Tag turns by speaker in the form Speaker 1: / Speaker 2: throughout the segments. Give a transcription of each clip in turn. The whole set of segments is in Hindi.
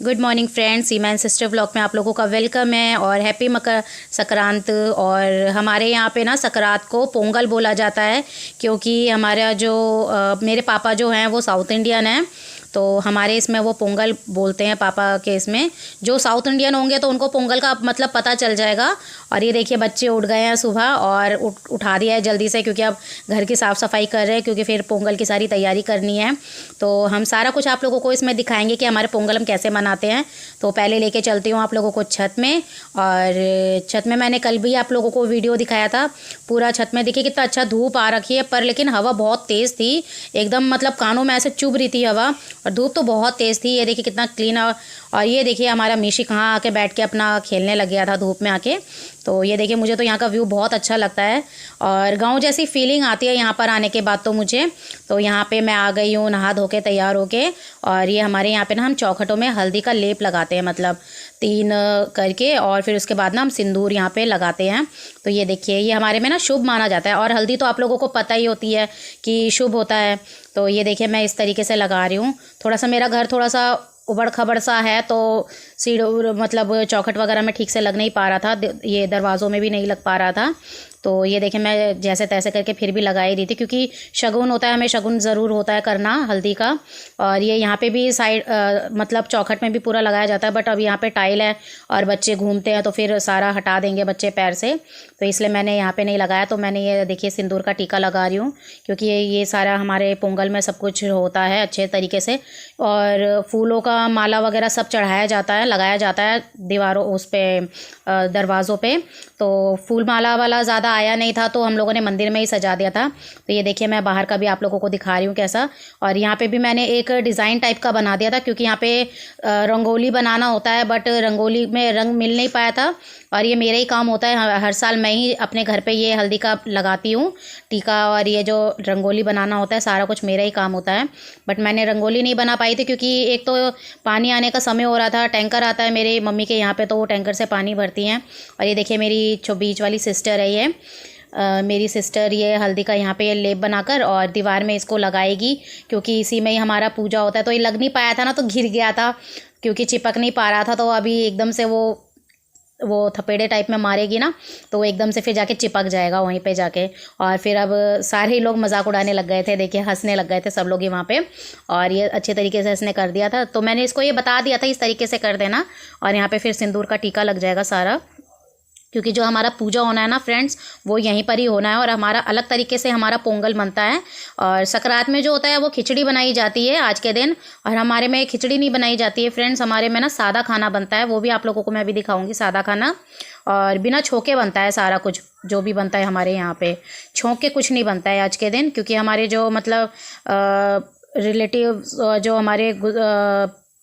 Speaker 1: Good morning friends, Seema and sister vlog में आप लोगों का वेलकम है और हैप्पी मकर संक्रांत। और हमारे यहाँ पे ना संक्रांत को पोंगल बोला जाता है क्योंकि हमारा जो मेरे पापा जो हैं वो साउथ इंडियन हैं, तो हमारे इसमें वो पोंगल बोलते हैं पापा के इसमें। जो साउथ इंडियन होंगे तो उनको पोंगल का मतलब पता चल जाएगा। और ये देखिए बच्चे उठ गए हैं सुबह और उठा दिया है जल्दी से क्योंकि अब घर की साफ़ सफाई कर रहे हैं क्योंकि फिर पोंगल की सारी तैयारी करनी है। तो हम सारा कुछ आप लोगों को इसमें दिखाएंगे कि हमारे पोंगल हम कैसे मनाते हैं। तो पहले लेके चलती हूँ आप लोगों को छत में। और छत में मैंने कल भी आप लोगों को वीडियो दिखाया था। पूरा छत में देखिए कितना अच्छा धूप आ रखी है, पर लेकिन हवा बहुत तेज़ थी एकदम, मतलब कानों में ऐसे चुभ रही थी हवा, और धूप तो बहुत तेज़ थी। ये देखिए कितना क्लीन। और ये देखिए हमारा मीशी कहाँ आके बैठ के अपना खेलने लग गया था धूप में आके। तो ये देखिए मुझे तो यहाँ का व्यू बहुत अच्छा लगता है और गांव जैसी फीलिंग आती है यहाँ पर आने के बाद तो मुझे। तो यहाँ पे मैं आ गई हूँ नहा धो के तैयार होके। और ये हमारे यहाँ पे ना हम चौखटों में हल्दी का लेप लगाते हैं, मतलब 3 करके, और फिर उसके बाद ना हम सिंदूर यहाँ पे लगाते हैं। तो ये देखिए ये हमारे में ना शुभ माना जाता है और हल्दी तो आप लोगों को पता ही होती है कि शुभ होता है। तो ये देखिए मैं इस तरीके से लगा रही हूँ। थोड़ा सा मेरा घर थोड़ा सा उबड़ खबड़ सा है तो सीढ़ मतलब चौखट वगैरह में ठीक से लग नहीं पा रहा था, ये दरवाज़ों में भी नहीं लग पा रहा था। तो ये देखिए मैं जैसे तैसे करके फिर भी लगा ही रही थी क्योंकि शगुन होता है, हमें शगुन ज़रूर होता है करना हल्दी का। और ये यहाँ पे भी साइड मतलब चौखट में भी पूरा लगाया जाता है, बट अब यहाँ पे टाइल है और बच्चे घूमते हैं तो फिर सारा हटा देंगे बच्चे पैर से, तो इसलिए मैंने यहाँ पे नहीं लगाया। तो मैंने ये देखिए सिंदूर का टीका लगा रही हूँ क्योंकि ये सारा हमारे पोंगल में सब कुछ होता है अच्छे तरीके से। और फूलों का माला वगैरह सब चढ़ाया जाता है, लगाया जाता है दीवारों उस पर दरवाज़ों पे। तो फूल माला वाला ज़्यादा आया नहीं था तो हम लोगों ने मंदिर में ही सजा दिया था। तो ये देखिए मैं बाहर का भी आप लोगों को दिखा रही हूँ कैसा। और यहाँ पे भी मैंने एक डिज़ाइन टाइप का बना दिया था क्योंकि यहाँ पे रंगोली बनाना होता है, बट रंगोली में रंग मिल नहीं पाया था। और ये मेरा ही काम होता है, हर साल मैं ही अपने घर पे ये हल्दी का लगाती हूँ टीका, और ये जो रंगोली बनाना होता है सारा कुछ मेरा ही काम होता है। बट मैंने रंगोली नहीं बना पाई थी क्योंकि एक तो पानी आने का समय हो रहा था, टैंकर आता है मेरे मम्मी के यहाँ पे तो वो टैंकर से पानी भरती हैं। और ये देखिए मेरी जो बीच वाली सिस्टर है ये मेरी सिस्टर ये हल्दी का यहाँ पे ये लेप बनाकर और दीवार में इसको लगाएगी क्योंकि इसी में ही हमारा पूजा होता है। तो ये लग नहीं पाया था ना तो गिर गया था क्योंकि चिपक नहीं पा रहा था, तो अभी एकदम से वो थपेड़े टाइप में मारेगी ना तो वो एकदम से फिर जाके चिपक जाएगा वहीं पे जाके। और फिर अब सारे लोग मजाक उड़ाने लग गए थे, देखिए हंसने लग गए थे सब लोग ही वहाँ पे। और ये अच्छे तरीके से इसने कर दिया था तो मैंने इसको ये बता दिया था इस तरीके से कर देना। और यहाँ पे फिर सिंदूर का टीका लग जाएगा सारा, क्योंकि जो हमारा पूजा होना है ना फ्रेंड्स वो यहीं पर ही होना है। और हमारा अलग तरीके से हमारा पोंगल बनता है। और संक्रांत में जो होता है वो खिचड़ी बनाई जाती है आज के दिन, और हमारे में खिचड़ी नहीं बनाई जाती है फ्रेंड्स, हमारे में ना सादा खाना बनता है। वो भी आप लोगों को मैं अभी दिखाऊंगी सादा खाना। और बिना छोंके बनता है सारा कुछ जो भी बनता है हमारे यहाँ पे, छोंक के कुछ नहीं बनता है आज के दिन, क्योंकि हमारे जो मतलब रिलेटिव जो हमारे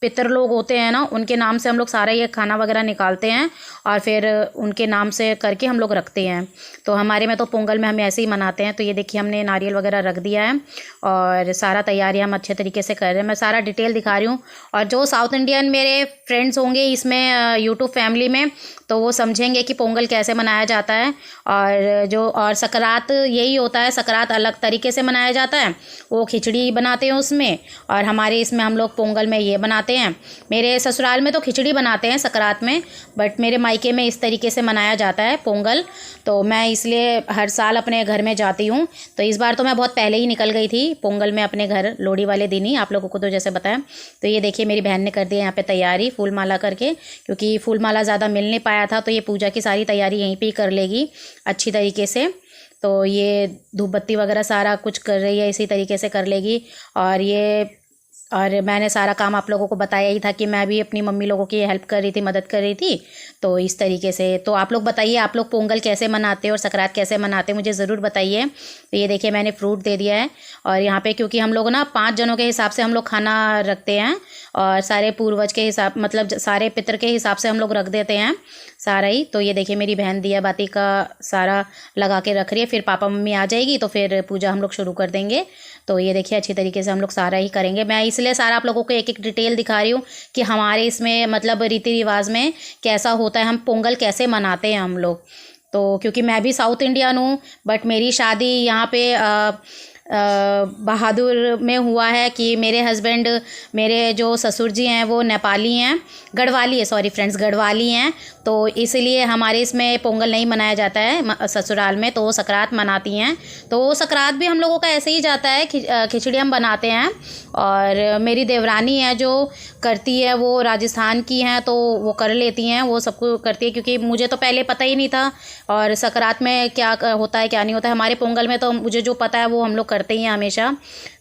Speaker 1: पितर लोग होते हैं ना उनके नाम से हम लोग सारा ये खाना वगैरह निकालते हैं और फिर उनके नाम से करके हम लोग रखते हैं। तो हमारे में तो पोंगल में हम ऐसे ही मनाते हैं। तो ये देखिए हमने नारियल वगैरह रख दिया है और सारा तैयारी हम अच्छे तरीके से कर रहे हैं। मैं सारा डिटेल दिखा रही हूँ। और जो साउथ इंडियन मेरे फ्रेंड्स होंगे इसमें यूट्यूब फैमिली में तो वो समझेंगे कि पोंगल कैसे मनाया जाता है। और संक्रांत यही होता है, संक्रांत अलग तरीके से मनाया जाता है, वो खिचड़ी बनाते हैं उसमें, और हमारे इसमें हम लोग पोंगल में ये बनाते हैं। मेरे ससुराल में तो खिचड़ी बनाते हैं संक्रांत में, बट मेरे मायके में इस तरीके से मनाया जाता है पोंगल। तो मैं इसलिए हर साल अपने घर में जाती हूँ। तो इस बार तो मैं बहुत पहले ही निकल गई थी पोंगल में अपने घर, लोहड़ी वाले दिन ही आप लोगों को तो जैसे बताया। तो ये देखिए मेरी बहन ने कर दी है यहाँ पे तैयारी फूल माला करके, क्योंकि फूल माला ज़्यादा मिल नहीं पाया था तो ये पूजा की सारी तैयारी यहीं पे ही कर लेगी अच्छी तरीके से। तो ये धूप बत्ती वगैरह सारा कुछ कर रही है, इसी तरीके से कर लेगी। और मैंने सारा काम आप लोगों को बताया ही था कि मैं भी अपनी मम्मी लोगों की हेल्प कर रही थी, मदद कर रही थी। तो इस तरीके से तो आप लोग बताइए आप लोग पोंगल कैसे मनाते हैं और संक्रांत कैसे मनाते हैं, मुझे ज़रूर बताइए। तो ये देखिए मैंने फ्रूट दे दिया है। और यहाँ पे क्योंकि हम लोग ना 5 जनों के हिसाब से हम लोग खाना रखते हैं और सारे पूर्वज के हिसाब मतलब सारे पितर के हिसाब से हम लोग रख देते हैं सारा ही। तो ये देखिए मेरी बहन दिया बाती का सारा लगा के रख रही है, फिर पापा मम्मी आ जाएगी तो फिर पूजा हम लोग शुरू कर देंगे। तो ये देखिए अच्छी तरीके से हम लोग सारा ही करेंगे। मैं इसलिए सारा आप लोगों को एक एक डिटेल दिखा रही हूँ कि हमारे इसमें मतलब रीति रिवाज में कैसा होता है, हम पोंगल कैसे मनाते हैं हम लोग। तो क्योंकि मैं भी साउथ इंडियन हूँ बट मेरी शादी यहाँ पे बहादुर में हुआ है कि मेरे हस्बैंड, मेरे जो ससुर जी हैं वो नेपाली हैं, गढ़वाली है, सॉरी फ्रेंड्स, गढ़वाली हैं। तो इसलिए हमारे इसमें पोंगल नहीं मनाया जाता है ससुराल में, तो वो सकरात मनाती हैं। तो वो सकरात भी हम लोगों का ऐसे ही जाता है, खिचड़ी हम बनाते हैं। और मेरी देवरानी है जो करती है, वो राजस्थान की हैं, तो वो कर लेती हैं, वो सबको करती है, क्योंकि मुझे तो पहले पता ही नहीं था और सकरात में क्या होता है क्या नहीं होता है। हमारे पोंगल में तो मुझे जो पता है वो हम लोग करते ही हैं हमेशा।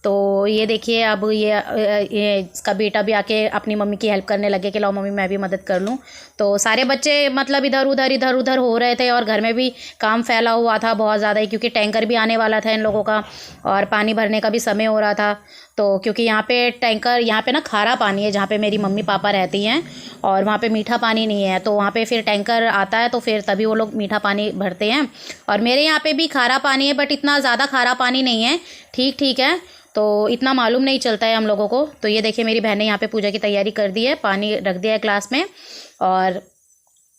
Speaker 1: तो ये देखिए, अब ये इसका बेटा भी आके अपनी मम्मी की हेल्प करने लगे कि लाओ मम्मी मैं भी मदद कर लूँ। तो सारे बच्चे मतलब इधर उधर हो रहे थे और घर में भी काम फैला हुआ था बहुत ज़्यादा ही, क्योंकि टैंकर भी आने वाला था इन लोगों का और पानी भरने का भी समय हो रहा था। तो क्योंकि यहाँ पे टैंकर, यहाँ पे ना खारा पानी है जहाँ पे मेरी मम्मी पापा रहती हैं, और वहाँ पे मीठा पानी नहीं है, तो वहाँ पे फिर टैंकर आता है तो फिर तभी वो लोग मीठा पानी भरते हैं। और मेरे यहाँ पे भी खारा पानी है, बट इतना ज़्यादा खारा पानी नहीं है, ठीक ठीक है, तो इतना मालूम नहीं चलता है हम लोगों को। तो ये देखिए मेरी बहन ने यहाँ पे पूजा की तैयारी कर दी है, पानी रख दिया है ग्लास में। और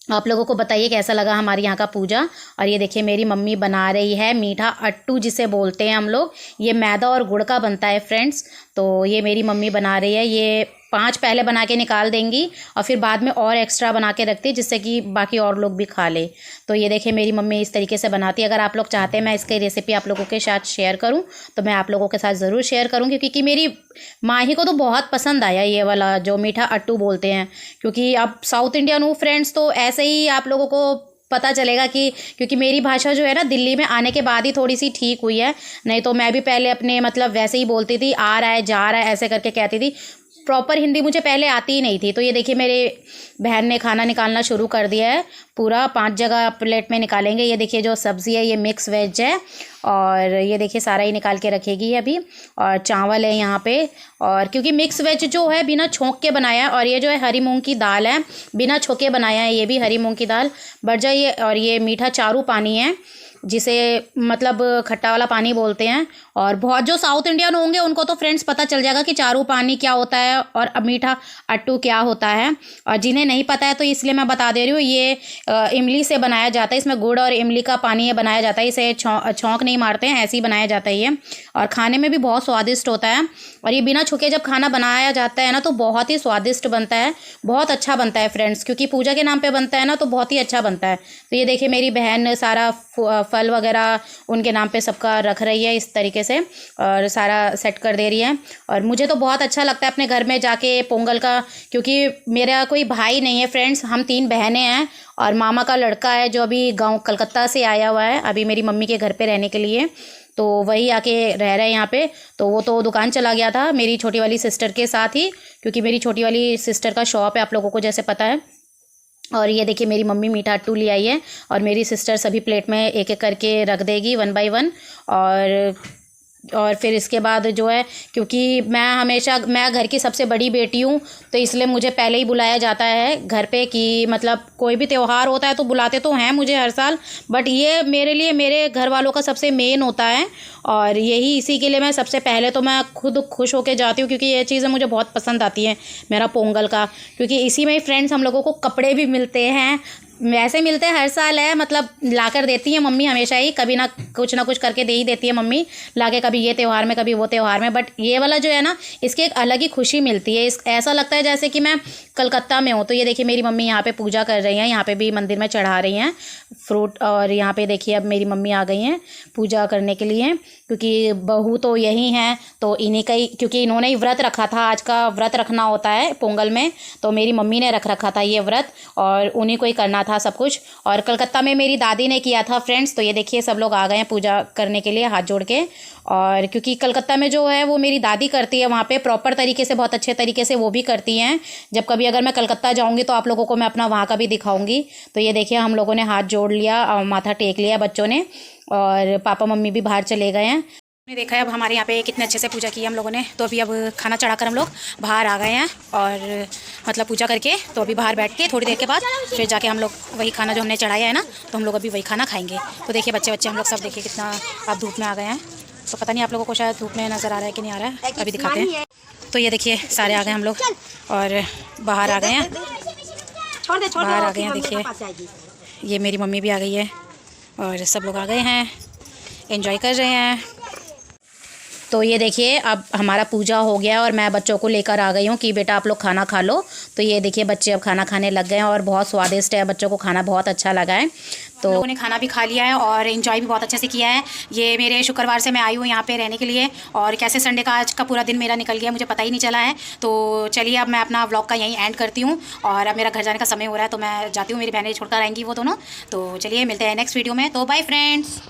Speaker 1: आप लोगों को बताइए कैसा लगा हमारे यहाँ का पूजा। और ये देखिए मेरी मम्मी बना रही है मीठा अट्टू, जिसे बोलते हैं हम लोग। ये मैदा और गुड़ का बनता है फ्रेंड्स। तो ये मेरी मम्मी बना रही है, ये 5 पहले बना के निकाल देंगी और फिर बाद में और एक्स्ट्रा बना के रखती है, जिससे कि बाकी और लोग भी खा ले। तो ये देखिए मेरी मम्मी इस तरीके से बनाती है। अगर आप लोग चाहते हैं मैं इसकी रेसिपी आप लोगों के साथ शेयर करूं तो मैं आप लोगों के साथ ज़रूर शेयर करूंगी, क्योंकि मेरी माही को तो बहुत पसंद आया ये वाला जो मीठा अट्टू बोलते हैं। क्योंकि अब साउथ इंडियन हूँ फ्रेंड्स, तो ऐसे ही आप लोगों को पता चलेगा कि, क्योंकि मेरी भाषा जो है ना दिल्ली में आने के बाद ही थोड़ी सी ठीक हुई है, नहीं तो मैं भी पहले अपने मतलब वैसे ही बोलती थी, आ रहा है जा रहा है ऐसे करके कहती थी। प्रॉपर हिंदी मुझे पहले आती ही नहीं थी। तो ये देखिए मेरे बहन ने खाना निकालना शुरू कर दिया है, पूरा 5 जगह प्लेट में निकालेंगे। ये देखिए जो सब्ज़ी है ये मिक्स वेज है, और ये देखिए सारा ही निकाल के रखेगी अभी। और चावल है यहाँ पे, और क्योंकि मिक्स वेज जो है बिना छोंक के बनाया है, और ये जो है हरी मूंग की दाल है, बिना छोंके बनाया है, ये भी हरी मूंग की दाल बढ़ जाइए। और ये मीठा चारू पानी है, जिसे मतलब खट्टा वाला पानी बोलते हैं। और बहुत जो साउथ इंडियन होंगे उनको तो फ्रेंड्स पता चल जाएगा कि चारू पानी क्या होता है और मीठा अट्टू क्या होता है। और जिन्हें नहीं पता है तो इसलिए मैं बता दे रही हूँ, ये इमली से बनाया जाता है, इसमें गुड़ और इमली का पानी ये बनाया जाता है, इसे छौंक नहीं मारते हैं, ऐसे ही बनाया जाता है ये। और खाने में भी बहुत स्वादिष्ट होता है, और ये बिना छुके जब खाना बनाया जाता है ना तो बहुत ही स्वादिष्ट बनता है, बहुत अच्छा बनता है फ्रेंड्स, क्योंकि पूजा के नाम पे बनता है ना तो बहुत ही अच्छा बनता है। तो ये देखिए मेरी बहन सारा फल वगैरह उनके नाम पे सबका रख रही है इस तरीके से, और सारा सेट कर दे रही है। और मुझे तो बहुत अच्छा लगता है अपने घर में जाके पोंगल का, क्योंकि मेरा कोई भाई नहीं है फ्रेंड्स, हम 3 बहनें हैं, और मामा का लड़का है जो अभी गांव कलकत्ता से आया हुआ है अभी मेरी मम्मी के घर पे रहने के लिए, तो वही आके रह रहे हैं यहाँ पे। तो वो तो दुकान चला गया था मेरी छोटी वाली सिस्टर के साथ ही, क्योंकि मेरी छोटी वाली सिस्टर का शॉप है आप लोगों को जैसे पता है। और ये देखिए मेरी मम्मी मीठा अट्टू ले आई है, और मेरी सिस्टर सभी प्लेट में एक एक करके रख देगी 1 बाय 1। और फिर इसके बाद जो है, क्योंकि मैं घर की सबसे बड़ी बेटी हूँ, तो इसलिए मुझे पहले ही बुलाया जाता है घर पे, कि मतलब कोई भी त्यौहार होता है तो बुलाते तो हैं मुझे हर साल, बट ये मेरे लिए मेरे घर वालों का सबसे मेन होता है। और यही इसी के लिए मैं सबसे पहले तो मैं खुद खुश होके जाती हूँ, क्योंकि ये चीज़ें मुझे बहुत पसंद आती हैं मेरा पोंगल का, क्योंकि इसी में ही फ्रेंड्स हम लोगों को कपड़े भी मिलते हैं, वैसे मिलते हैं हर साल है, मतलब ला कर देती है मम्मी हमेशा ही, कभी ना कुछ करके दे ही देती है मम्मी लाके, कभी ये त्यौहार में कभी वो त्यौहार में। बट ये वाला जो है ना इसकी एक अलग ही खुशी मिलती है, ऐसा लगता है जैसे कि मैं कलकत्ता में हूँ। तो ये देखिए मेरी मम्मी यहाँ पे पूजा कर रही हैं, यहाँ पे भी मंदिर में चढ़ा रही हैं फ्रूट। और यहाँ पे देखिए अब मेरी मम्मी आ गई हैं पूजा करने के लिए, क्योंकि बहू तो यही हैं, तो इन्हीं का ही, क्योंकि इन्होंने ही व्रत रखा था, आज का व्रत रखना होता है पोंगल में, तो मेरी मम्मी ने रखा था ये व्रत, और उन्हीं को ही करना था सब कुछ। और कलकत्ता में मेरी दादी ने किया था फ्रेंड्स। तो ये देखिए सब लोग आ गए हैं पूजा करने के लिए हाथ जोड़ के। और क्योंकि कलकत्ता में जो है वो मेरी दादी करती है, वहाँ पे प्रॉपर तरीके से, बहुत अच्छे तरीके से वो भी करती हैं। जब कभी अगर मैं कलकत्ता जाऊँगी तो आप लोगों को मैं अपना वहाँ का भी दिखाऊँगी। तो ये देखिए हम लोगों ने हाथ जोड़ लिया और माथा टेक लिया बच्चों ने, और पापा मम्मी भी बाहर चले गए हैं। ने देखा है अब हमारे यहाँ पे कितने अच्छे से पूजा की हम लोगों ने। तो अभी अब खाना चढ़ाकर हम लोग बाहर आ गए हैं, और मतलब पूजा करके तो अभी बाहर बैठ के थोड़ी देर के बाद फिर जाके हम लोग वही खाना जो हमने चढ़ाया है ना, तो हम लोग अभी वही खाना खाएंगे। तो देखिए बच्चे हम लोग सब देखिए कितना अब धूप में आ गए हैं। तो पता नहीं आप लोगों को शायद धूप में नज़र आ रहा है कि नहीं आ रहा है, अभी दिखाते हैं। तो ये देखिए सारे आ गए हम लोग और बाहर आ गए हैं, बाहर आ गए हैं। देखिए ये मेरी मम्मी भी आ गई है और सब लोग आ गए हैं, एंजॉय कर रहे हैं। तो ये देखिए अब हमारा पूजा हो गया और मैं बच्चों को लेकर आ गई हूँ कि बेटा आप लोग खाना खा लो। तो ये देखिए बच्चे अब खाना खाने लग गए हैं और बहुत स्वादिष्ट है, बच्चों को खाना बहुत अच्छा लगा है। तो लोगों ने खाना भी खा लिया है और एंजॉय भी बहुत अच्छे से किया है। ये मेरे शुक्रवार से मैं आई हूँ यहाँ पे रहने के लिए और कैसे संडे का आज का पूरा दिन मेरा निकल गया मुझे पता ही नहीं चला है। तो चलिए अब मैं अपना व्लॉग का यहीं एंड करती हूँ और अब मेरा घर जाने का समय हो रहा है तो मैं जाती हूँ, मेरी बहनें छोड़कर आएंगी वो दोनों। तो चलिए मिलते हैं नेक्स्ट वीडियो में, तो बाय फ्रेंड्स।